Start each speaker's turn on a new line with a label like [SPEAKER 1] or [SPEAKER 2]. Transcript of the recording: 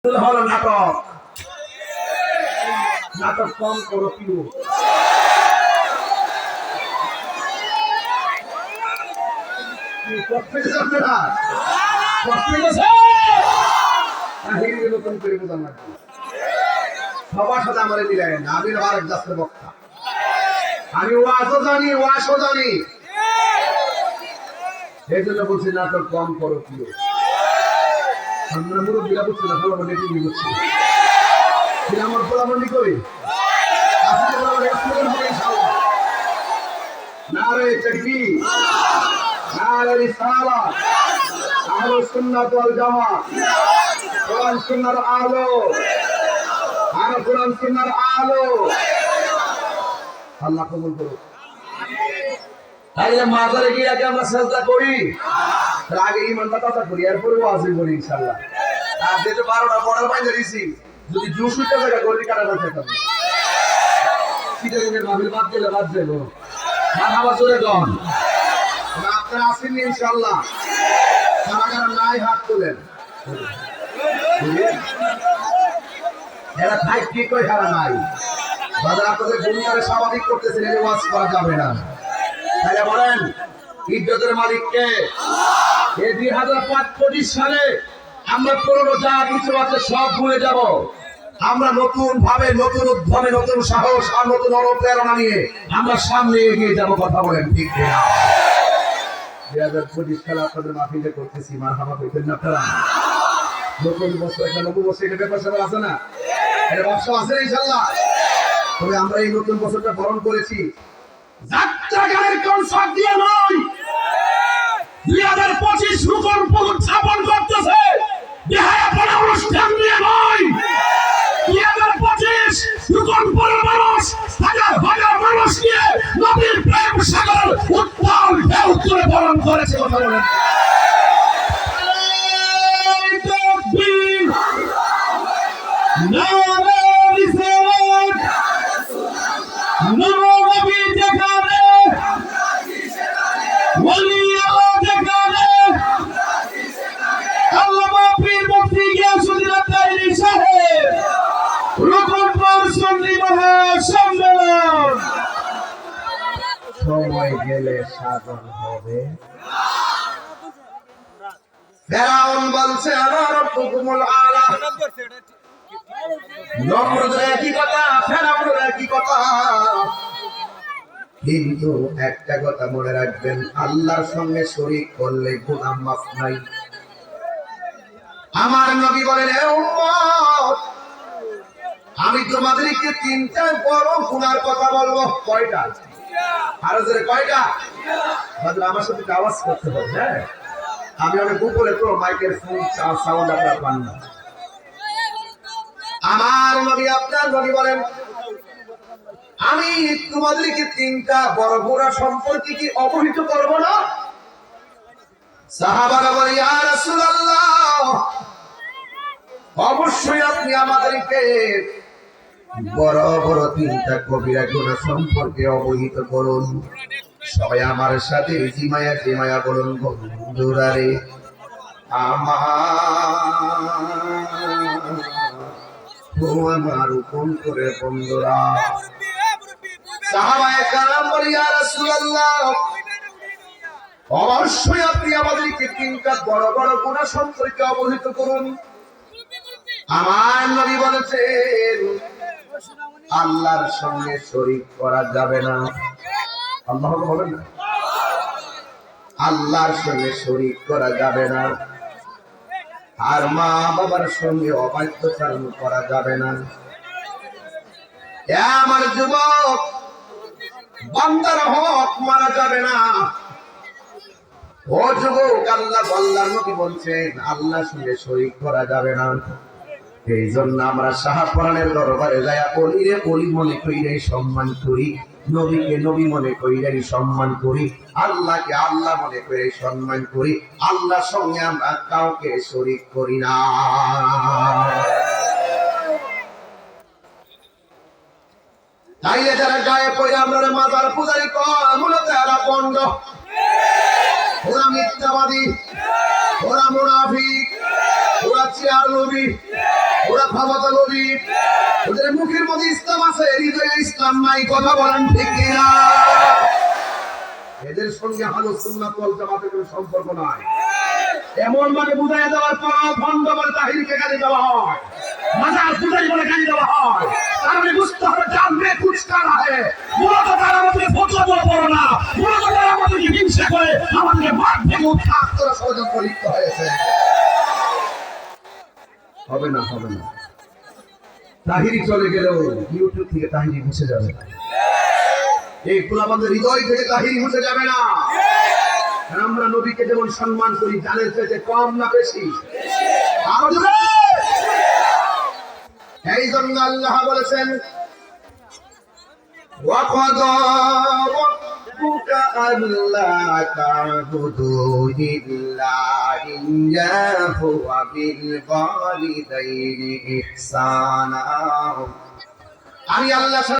[SPEAKER 1] হলো নাটক। নাটক কম করো পিউ। সবার সাথে আমার মিলাই না, আমি আরেক জাতের বক্তা। আমি ওয়াজও জানি, ওয়াজও জানি, এই জন্য বলছি নাটক কম করো পিউ। আমরা মুরব্বীরা বুঝছি না, ফলাফল এটি বুঝছি। আমার ফলাফল করি নারে তাকবীর, নারে রিসালাত, আহলুস সুন্নাত ওয়াল জামাত, কোরআন সুন্নাহর আলো, আর কোরআন সুন্নাহর আলো। আল্লাহ কবুল করুন। তাইলে মাজারে গিয়ে আগে আমরা সাজদা করি, তার আগে ঈমানটা কথা করি, এরপরে ওয়াজ করি ইনশাআল্লাহ। আর যেটা 12টা পড়ার বাইরে দিছি, যদি জুস উঠে জায়গা গলি কাটা না থাকে সিটারুনের মাহফিল বাদ দিলে বাদ যাবো। মারহাবা জোরে গান। আপনারা আসেন ইনশাআল্লাহ। কারা কারা নাই হাত তোলেন। এরা ভাই কি কই হারা নাই। বাজার আপনাদের ভূমিকারে স্বাভাবিক করতেছেন, এই ওয়াজ করা যাবে না। তাইলে বলেন ইজ্জতের মালিক কে? এই 2025 সালে আমরা পুরনো যা কিছু আছে সব ভুলে যাব। আমরা নতুন ভাবে, নতুন উদ্যমে, নতুন সাহস আর নতুন অনুপ্রেরণা নিয়ে আমরা সামনে এগিয়ে যাব। কথা বলেন ঠিক কিনা? 2025 সালে আপনাদের মাহফিলে করতেছি, মারহাবা কইতেন না আপনারা? নতুন বছর, একটা নতুন বছর, এটা ব্যাপার স্যাপার আছে না? এটা ব্যবসা আছে ইনশাআল্লাহ। তবে আমরা এই নতুন বছরটা বরণ করেছি যাত্রা গানের কনসার্ট দিয়ে নয়। 2025 রূপন উদযাপন করতেছে দেহায়াপনা অনুষ্ঠান দিয়ে নয়। 2025 রূপন মানুষ হাজার হাজার মানুষ নিয়ে নবীর প্রেম সাগর উত্তাল ঢেউ তুলে বরণ করেছে। কথা বলেন সময় গেলে সাধন হবে। ফেরাউন বলছে আমার রব্বুকুমুল আলা। নমরুদের একই কথা, ফেরাউনের একই কথা। কিন্তু একটা কথা মনে রাখবেন, আল্লাহর সঙ্গে শরীক করলে গুনাহ মাফ নাই। আমার নবী বলেন, হে উম্মত, আমি তোমাদেরকে 3টা বড় গুনার কথা বলবো। কয়টা? আরো জোরে কয়টা? আমার সাথে আওয়াজ করতে হবে। হ্যাঁ, আমি অনেক উপরে তো মাইকের সাউন্ড আপনারা পান না। আমার নবী, আপনার নবী বলেন, আমি তোমাদেরকে 3টা বড় গুনাহ সম্পর্কে কি অবহিত করব না? সাহাবারা বলে, ইয়া রাসূলুল্লাহ, অবশ্যই আপনি আমাদেরকে বড় বড় 3টা কবিরা গুনাহ সম্পর্কে অবহিত করুন। সবাই আমার সাথে জিমায়া জিমায়া বলুন, বন্ধুরা রে আমার হুকুম করে বন্ধুরা। সাহাবায়ে কেরাম বলে, ইয়া রাসূলুল্লাহ, অবশ্যই আপনি আমাদেরকে 3টা বড় বড় গুনাহ সম্পর্কে অবহিত করুন। আমার নবী বলেছেন, আল্লাহর সঙ্গে শরীক করা যাবে না। আল্লাহ বলেন না, আল্লাহর সঙ্গে শরীক করা যাবে না। আর মা বাবার সঙ্গে অবাধ্যচারণ করা যাবে না। আমার যুবক বান্দার হক মারা যাবে না। ও যুবক, আল্লাহর নবী বলছেন আল্লাহর সঙ্গে শরীক করা যাবে না। এই জন্য আমরা শাহপুরানের দরবারে যাইয়া অলিরে অলি মনে কইরাই সম্মান করি, নবীকে নবী মনে কইরাই সম্মান করি, আল্লাহকে আল্লাহ মনে করে সম্মান করি। আল্লাহর সঙ্গে আমরা কাউকে শরীক করি না। তাইলে যারা গায়ে পড়ে আমরা মাজার পূজারি কর, মূলত এরা পণ্ড, ওরা মিথ্যাবাদী, ওরা মুনাফিক, ওরা চেয়ার নবী। ওরা ক্ষমতা লোভী, ওদের মুখের মধ্যে ইসলাম আছে, হৃদয়ে ইসলাম নাই। কথা বলেন ঠিক কিনা? এদের সঙ্গে আহলুস সুন্নাত ওয়াল জামাতের কোনো সম্পর্ক নাই। এমন ভাবে বুঝাই দেওয়ার পর ভণ্ড বলে তাহিরকে গালি দেওয়া হয়, মাজার পূজারি বলে গালি দেওয়া হয়। কারণ বুঝতে হবে জানবে কুচকা রাহে মূলত তারা আমাদেরকে ফতোয়া বলে বড় না, মূলত তারা আমাদেরকে হিংসা করে আমাদেরকে মাঠ থেকে উৎখাত করা ষড়যন্ত্র লিপ্ত হয়েছে। হবে না, হবে না। তাহিরি চলে গেলেও ইউটিউব থেকে তাহিরি মুছে যাবে না, এই গোলাবাদের হৃদয় থেকে তাহিরি মুছে যাবে না। আমরা নবীকে যেমন সম্মান করি, জানের চাইতে কম না বেশি? আরো জোরে। এই জন্য আল্লাহ বলেছেন وَقَضَى رَبُّكَ أَلَّا تَعْبُدُوا إِلَّا إِيَّاهُ وَبِالْوَالِدَيْنِ إِحْسَانًا। আমি আল্লাহ